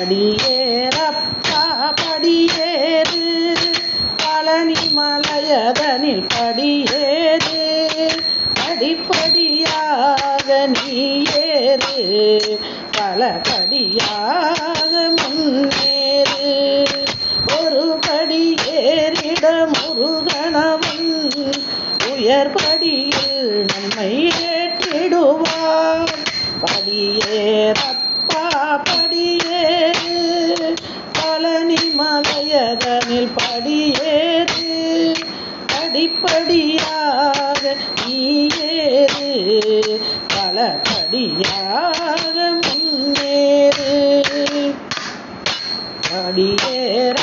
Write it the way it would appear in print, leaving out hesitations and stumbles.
படியேறப்பா படியேறு பழனி மலையதனில் படியேறு படிப்படியாக நீ ஏறு பல படியாக முன்னேறு ஒரு படி ஏறிட முருகனவன் உயர் படியில் நம்மை ஏற்றிடுவார் படியேறப்பா படியேறு பழனி மலையதனில் படியேறு படிப்படியாக நீ ஏறு பல படியாக முன்னேறு படியேற